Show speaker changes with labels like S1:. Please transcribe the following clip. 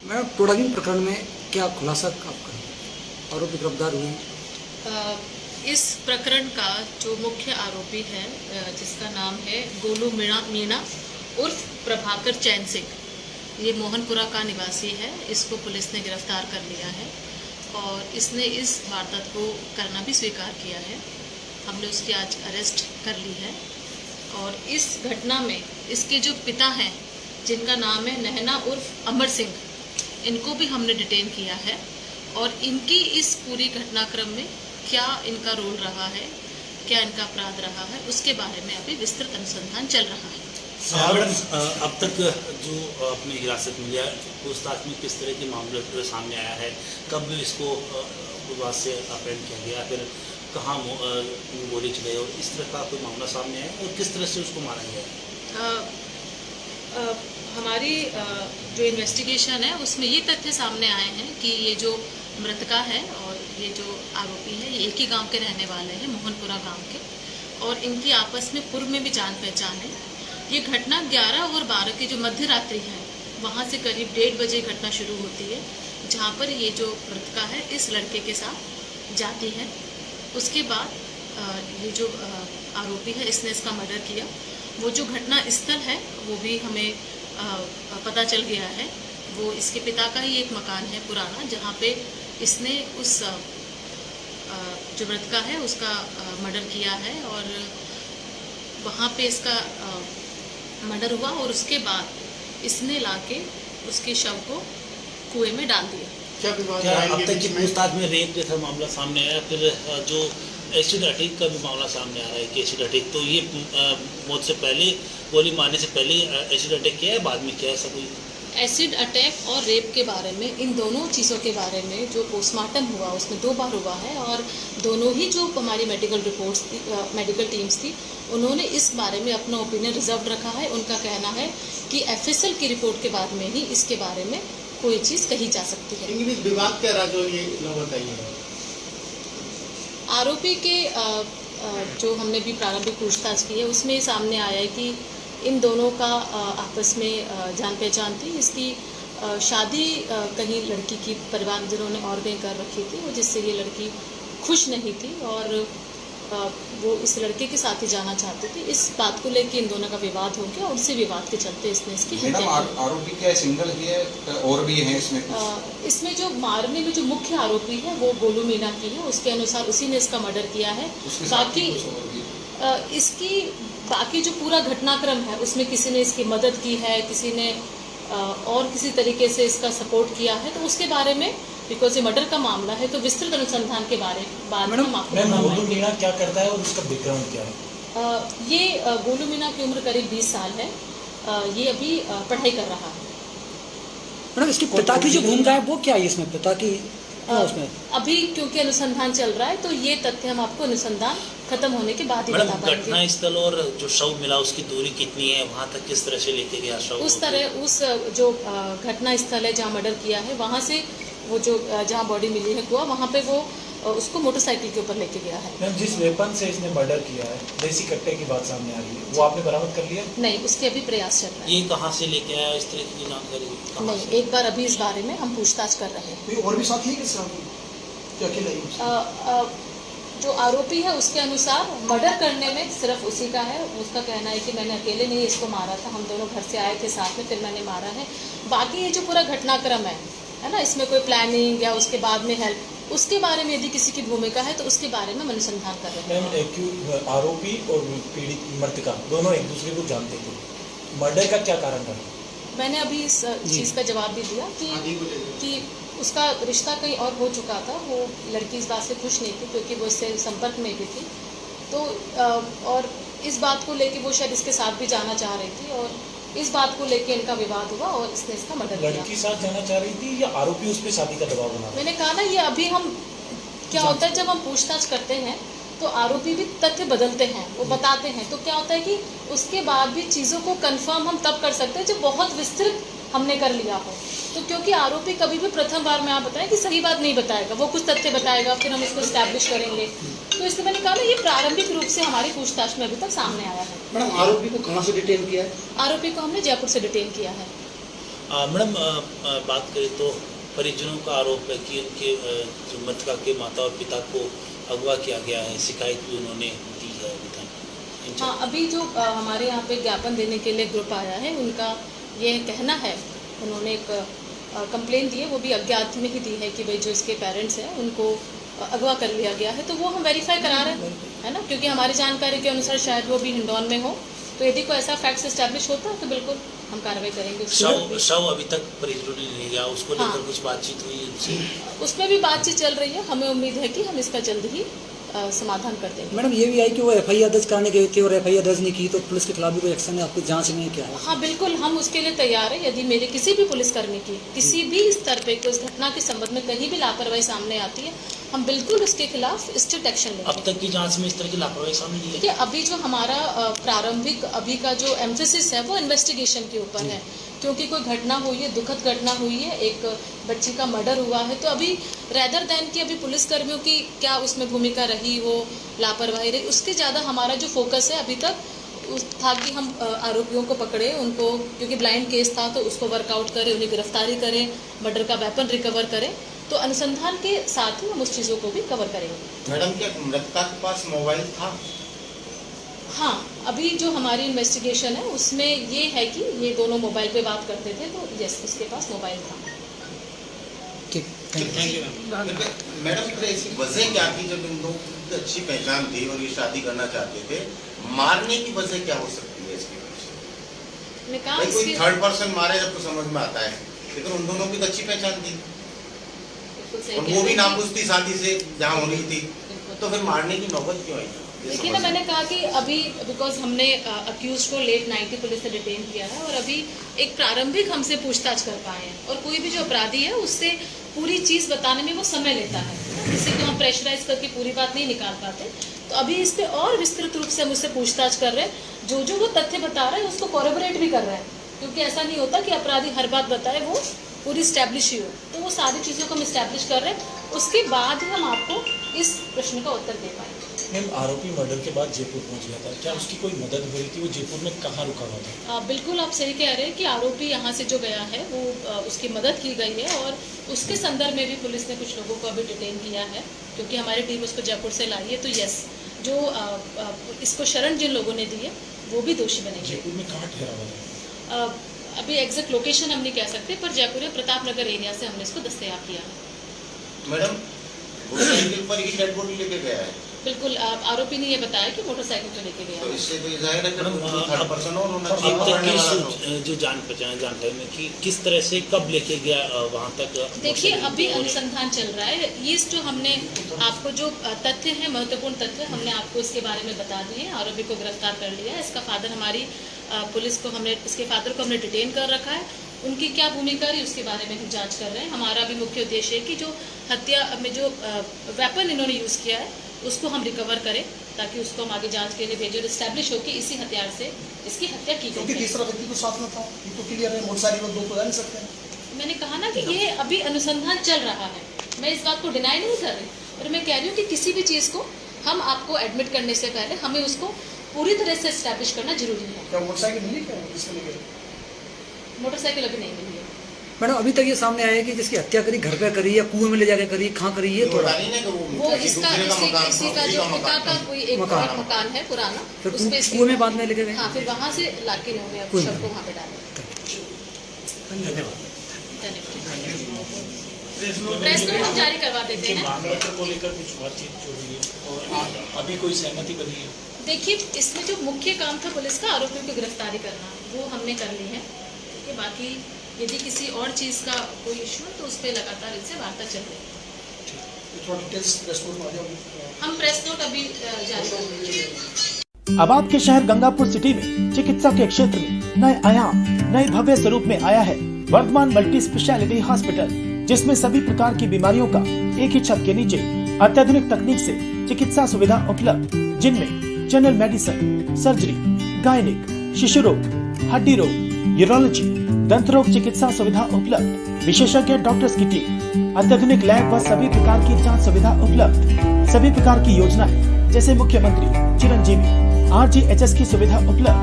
S1: Madam टोडागिंग प्रकरण में क्या खुलासा आप करें? आरोपी गिरफ्तार हुए।
S2: इस प्रकरण का जो मुख्य आरोपी है जिसका नाम है गोलू मीणा उर्फ प्रभाकर चैन सिंह, ये मोहनपुरा का निवासी है। इसको पुलिस ने गिरफ्तार कर लिया है और इसने इस वारदात को करना भी स्वीकार किया है। हमने उसकी आज अरेस्ट कर ली है और इस घटना में इसके जो पिता हैं जिनका नाम है नहना उर्फ अमर सिंह, इनको भी हमने डिटेन किया है और इनकी इस पूरी घटनाक्रम में क्या इनका रोल रहा है, क्या इनका अपराध रहा है, उसके बारे में अभी विस्तृत अनुसंधान चल रहा है।
S3: अब तक जो अपनी हिरासत में लिया, पूछताछ में किस तरह के मामले सामने आया है, कब इसको विवाद से अपहरण किया गया, फिर कहाँ गोली चले और इस तरह का कोई मामला सामने आया और किस तरह से उसको मारा गया?
S2: हमारी जो इन्वेस्टिगेशन है उसमें ये तथ्य सामने आए हैं कि ये जो मृतका है और ये जो आरोपी है ये एक ही गांव के रहने वाले हैं, मोहनपुरा गांव के, और इनकी आपस में पूर्व में भी जान पहचान है। ये घटना 11 और 12 की जो मध्य रात्रि है वहाँ से करीब 1:30 बजे घटना शुरू होती है, जहाँ पर ये जो मृतका है इस लड़के के साथ जाती है। उसके बाद ये जो आरोपी है इसने इसका मर्डर किया। वो जो घटना स्थल है वो भी हमें पता चल गया है। वो इसके पिता का ही एक मकान है पुराना, जहाँ पे इसने उस जो मृतका है उसका मर्डर किया है और वहाँ पे इसका मर्डर हुआ और उसके बाद इसने लाके उसके शव को कुएं में डाल दिया।
S3: क्या अब तक की पूछताछ में रेप जैसा मामला सामने आया, फिर जो एसिड अटैक का भी मामला सामने आ रहा है कि एसिड अटैक, तो ये मौत से पहले, गोली मारने से पहले एसिड अटैक किया है, बाद में किया है? ऐसा कोई
S2: एसिड अटैक और रेप के बारे में, इन दोनों चीज़ों के बारे में जो पोस्टमार्टम हुआ उसमें 2 बार हुआ है और दोनों ही जो हमारी मेडिकल रिपोर्ट्स थी, मेडिकल टीम्स थी, उन्होंने इस बारे में अपना ओपिनियन रिजर्व रखा है। उनका कहना है कि एफएसएल की रिपोर्ट के बाद में ही इसके बारे में कोई चीज़ कही जा सकती है।
S4: विवाद क्या रहा जो ये लोग बताइए?
S2: आरोपी के जो हमने भी प्रारंभिक पूछताछ की है उसमें सामने आया है कि इन दोनों का आपस में जान पहचान थी। इसकी शादी कहीं लड़की की परिवारजनों ने और कहीं कर रखी थी, वो जिससे ये लड़की खुश नहीं थी और वो इस लड़के के साथ ही जाना चाहती थी। इस बात को लेकर इन दोनों का विवाद हो गया और उसी विवाद के चलते इसने इसकी हत्या की।
S5: आरोपी क्या सिंगल ही है और भी है इसमें?
S2: इसमें जो मारने में जो मुख्य आरोपी है वो गोलू मीणा की है, उसके अनुसार उसी ने इसका मर्डर किया है। बाकी इसकी बाकी जो पूरा घटनाक्रम है उसमें किसी ने इसकी मदद की है, किसी ने और किसी तरीके से इसका सपोर्ट किया है, तो उसके बारे में, बिकॉज ये मर्डर का मामला है, तो विस्तृत अनुसंधान के बारे में हम आपको
S6: गोलू मीणा क्या करता है और उसका बैकग्राउंड क्या है?
S2: ये गोलू मीणा की उम्र करीब 20 साल है। ये अभी पढ़ाई कर रहा है।
S1: मैडम इसके पिता की जो भूमिका है वो क्या है इसमें? पिता की उसमें
S2: अभी क्योंकि अनुसंधान चल रहा है तो ये तथ्य हम आपको अनुसंधान खत्म होने के बाद ही बता पाएंगे।
S3: घटना स्थल और जो शव मिला उसकी दूरी कितनी है, वहाँ तक किस तरह से लेके गया शव?
S2: उस जो घटना स्थल है जहाँ मर्डर किया है वहाँ से वो जो जहाँ बॉडी मिली है कुआ, वहाँ पे वो उसको मोटरसाइकिल के ऊपर लेके गया है।
S6: मैम जिस वेपन से इसने मर्डर किया है, देसी कट्टे की बात सामने आ रही है, वो आपने बरामद कर लिया?
S2: नहीं, उसके अभी प्रयास चल रहा है।
S3: ये कहाँ से लेके आया, इस तरह की जानकारी
S2: नहीं, एक बार अभी इस बारे में हम पूछताछ कर रहे हैं।
S4: और भी साथी है किस
S2: जो आरोपी है उसके अनुसार मर्डर करने में सिर्फ उसी का है। उसका कहना है कि मैंने अकेले नहीं इसको मारा था, हम दोनों घर से आए थे साथ में, फिर मैंने मारा है। बाकी ये जो पूरा घटनाक्रम है ना, इसमें कोई प्लानिंग या उसके बाद में हेल्प, उसके बारे में यदि किसी की भूमिका है तो उसके बारे में हम अनुसंधान कर रहे हैं।
S6: मैम आरोपी और पीड़ित मृतका दोनों एक दूसरे को जानते थे, मर्डर का क्या कारण था?
S2: मैंने अभी इस चीज़ का जवाब भी दिया कि उसका रिश्ता कहीं और हो चुका था। वो लड़की इस बात से खुश नहीं थी क्योंकि वो इससे संपर्क में भी थी, तो और इस बात को लेके वो शायद इसके साथ भी जाना चाह रही थी और इस बात को लेके इनका विवाद हुआ और इसने इसका मर्डर किया।
S6: लड़की साथ जाना चाह रही थी या आरोपी उस पर शादी का दबाव बना?
S2: मैंने कहा ना, ये अभी हम क्या होता है जब हम पूछताछ करते हैं तो आरोपी भी तथ्य बदलते हैं, वो बताते हैं, तो क्या होता है कि उसके बाद भी चीज़ों को कंफर्म हम तब कर सकते हैं जब बहुत विस्तृत हमने कर लिया हो। तो क्योंकि आरोपी कभी भी प्रथम बार में आप बताएं कि सही बात नहीं बताएगा, वो कुछ तथ्य बताएगा, फिर हम उसको इस्टेब्लिश करेंगे। तो इसलिए मैंने कहा ना, ये प्रारंभिक रूप से हमारी पूछताछ में अभी तक सामने आया है।
S4: मैडम आरोपी को कहाँ से डिटेन किया है?
S2: आरोपी को हमने जयपुर से डिटेन किया है।
S3: मैडम बात करें तो परिजनों का आरोप है कि उनके जो मृतका के माता और पिता को अगवा किया गया है, शिकायत भी उन्होंने दी है अभी तक।
S2: हाँ, अभी जो हमारे यहाँ पे ज्ञापन देने के लिए ग्रुप आया है, उनका ये कहना है, उन्होंने एक कंप्लेन दी है, वो भी अज्ञात में ही दी है कि भाई जो इसके पेरेंट्स हैं उनको अगवा कर लिया गया है। तो वो हम वेरीफाई करा रहे हैं, है ना, क्योंकि हमारी जानकारी के अनुसार शायद वो भी हिंडौन में हो। तो यदि कोई ऐसा फैक्ट्स एस्टैब्लिश होता है तो बिल्कुल हम कार्रवाई करेंगे।
S3: शव अभी तक परिजनों ने नहीं लिया, उसको लेकर
S2: हाँ।
S3: कुछ बातचीत हुई उनसे?
S2: उसमें भी बातचीत चल रही है, हमें उम्मीद है कि हम इसका जल्द ही समाधान कर देंगे।
S1: मैडम ये भी आई कि वो एफआईआर दर्ज कराने गए थे और एफआईआर दर्ज नहीं की, तो पुलिस के खिलाफ भी कोई एक्शन है आपकी जांच में क्या है?
S2: हाँ बिल्कुल, हम उसके लिए तैयार है। यदि मेरे किसी भी पुलिसकर्मी की किसी भी स्तर पे कोई घटना के संबंध में कहीं भी लापरवाही सामने आती है, हम बिल्कुल उसके खिलाफ स्ट्रिक्ट एक्शन लेंगे।
S3: अब तक की जांच में इस तरह की लापरवाही सामने नहीं है?
S2: देखिए, अभी जो हमारा प्रारंभिक अभी का जो एम्फेसिस है वो इन्वेस्टिगेशन के ऊपर है, क्योंकि कोई घटना हुई है, दुखद घटना हुई है, एक बच्ची का मर्डर हुआ है। तो अभी रेदर देन कि अभी पुलिसकर्मियों की क्या उसमें भूमिका रही हो, लापरवाही रही, उसके ज़्यादा हमारा जो फोकस है अभी तक था कि हम आरोपियों को पकड़े, उनको, क्योंकि ब्लाइंड केस था तो उसको वर्कआउट करें, उन्हें गिरफ्तारी करें, मर्डर का वेपन रिकवर करें। तो अनुसंधान के साथ ही हम उस चीज़ों को भी कवर करेंगे।
S4: मैडम, क्या मृतका के पास मोबाइल था?
S2: हाँ, अभी जो हमारी इन्वेस्टिगेशन है उसमें ये है कि ये दोनों मोबाइल पे बात करते थे, तो यस, उसके पास मोबाइल था।
S1: ठीक, थैंक यू।
S4: मैडम, फिर इसकी वजह क्या थी जब इन लोगों की अच्छी पहचान थी और ये शादी करना चाहते थे? मारने की वजह क्या हो सकती है इसके पीछे?
S2: मैं कहा
S4: कोई
S2: इसके
S4: थर्ड पर्सन मारे जब तो समझ में आता है, लेकिन उन दोनों की तो अच्छी पहचान थी
S2: बिल्कुल सही
S4: और
S2: कह
S4: वो
S2: रहे
S4: भी
S2: हैं।
S4: नामुज़ थी शादी से जहाँ होनी थी,
S2: बिल्कुल।
S4: तो फिर मारने की नौबत क्यों आई?
S2: देखिए ना, मैंने कहा कि अभी बिकॉज हमने अक्यूज को लेट 90 पुलिस ने डिटेन किया है और अभी एक प्रारंभिक हमसे पूछताछ कर पाए हैं, और कोई भी जो अपराधी है उससे पूरी चीज़ बताने में वो समय लेता है, किसी को हम प्रेशराइज करके पूरी बात नहीं निकाल पाते। तो अभी इस पे और विस्तृत रूप से हम उससे पूछताछ कर रहे हैं, जो जो वो तथ्य बता रहे हैं उसको कोरेबोरेट भी कर रहे हैं, क्योंकि ऐसा नहीं होता कि अपराधी हर बात बताए वो पूरी स्टैब्लिश ही हो। तो वो सारी चीज़ों को हम इस्टेब्लिश कर रहे हैं, उसके बाद ही हम आपको इस प्रश्न का उत्तर दे पाएंगे।
S6: मैम, आरोपी मर्डर के बाद जयपुर पहुंच गया था, क्या उसकी कोई मदद हुई थी? वो जयपुर में कहाँ रुका हुआ था?
S2: बिल्कुल आप सही कह रहे हैं कि आरोपी यहाँ से जो गया है वो उसकी मदद की गई है, और उसके संदर्भ में भी पुलिस ने कुछ लोगों को अभी डिटेन किया है, क्योंकि हमारी टीम उसको जयपुर से लाई है। तो यस, जो इसको शरण जिन लोगों ने दी है वो भी दोषी बनेंगे।
S6: जयपुर में कहाँ ठहरा हुआ था?
S2: अभी एग्जैक्ट लोकेशन हम नहीं कह सकते, पर जयपुर में प्रतापनगर एरिया से हमने इसको दस्तयाब किया है।
S4: मैडम, मोटरसाइकिल पर ही डेड बॉडी लेके गया है?
S2: बिल्कुल, आरोपी ने ये बताया कि मोटरसाइकिल पे लेके गया
S4: तो
S2: है।
S4: इससे तो जाहिर है कि थर्ड पर्सन और होना
S3: अब
S4: चाहिए,
S3: तक
S4: पकड़ने वाला तो।
S3: की जो जानकारी में कि किस तरह से कब लेके गया वहाँ तक?
S2: देखिए, अभी अनुसंधान चल रहा है। ये जो हमने आपको जो तथ्य हैं, महत्वपूर्ण तथ्य, हमने आपको इसके बारे में बता दिए हैं। आरोपी को गिरफ्तार कर लिया है। इसका फादर, हमारी पुलिस को हमने, इसके फादर को हमने डिटेन कर रखा है। उनकी क्या भूमिका रही उसके बारे में हम जांच कर रहे हैं। हमारा भी मुख्य उद्देश्य है कि जो हत्या में जो वेपन इन्होंने यूज़ किया है उसको हम रिकवर करें, ताकि उसको हम आगे जांच के लिए भेजें और इस्टेब्लिश हो कि इसी हथियार से इसकी हत्या की
S7: क्योंकि
S2: गई है।
S7: तीसरा व्यक्ति तो साथ में था, ये तो क्लियर है, मोटरसाइकिल पर दो तो जा नहीं सकते हैं।
S2: मैंने कहा ना कि ये अभी अनुसंधान चल रहा है, मैं इस बात को डिनाई नहीं कर रही, और मैं कह रही हूँ कि किसी भी चीज़ को हम आपको एडमिट करने से पहले हमें उसको पूरी तरह से इस्टेब्लिश करना जरूरी है।
S7: क्या मोटरसाइकिल मिली? क्या इसके लिए
S2: मोटरसाइकिल अभी नहीं मिली है।
S1: मैडम, अभी तक ये सामने आया है कि जिसकी हत्या करी घर पे करी या कुएं में ले जाके करी, कहाँ करी, ये थोड़ा
S2: वो इसका इसी का जो पिता का कोई एक मकान है पुराना,
S1: फिर
S2: उसमें
S1: कुएं में बांधने लेके गए।
S2: हाँ, फिर वहाँ से लाके इन्होंने
S1: कुएं
S2: शव
S1: में।
S2: को वहाँ पे डाला।
S1: धन्यवाद।
S2: प्रेस नोट हम जारी करवा देते हैं।
S6: मामले को लेकर कुछ बातचीत जो हुई है और अभी कोई सहमति बनी है?
S2: देखिए, इसमें जो मुख्य काम था पुलिस का, आरोपियों की गिरफ्तारी करना, वो हमने कर ली है। ठीक है, बाकी यदि किसी और चीज़ का कोई इशू है तो उस पर लगातार इनसे वार्ता चल रही है।
S7: थोड़ा डिटेल्स प्रेस नोट में आ जाओगे?
S2: हम प्रेस नोट अभी जारी कर देंगे।
S8: अब आपके शहर गंगापुर सिटी में चिकित्सा के क्षेत्र में नए आयाम, नए भव्य स्वरूप में आया है वर्धमान मल्टी स्पेशलिटी हॉस्पिटल, जिसमें सभी प्रकार की बीमारियों का एक ही छत के नीचे अत्याधुनिक तकनीक से चिकित्सा सुविधा उपलब्ध, जिनमें जनरल मेडिसिन, सर्जरी, गायनिक, शिशु रोग, हड्डी रोग, यूरोलॉजी, दंत रोग चिकित्सा सुविधा उपलब्ध, विशेषज्ञ डॉक्टर्स की टीम, अत्याधुनिक लैब व सभी प्रकार की जांच सुविधा उपलब्ध, सभी प्रकार की योजनाएं जैसे मुख्यमंत्री चिरंजीवी RGHS की सुविधा उपलब्ध।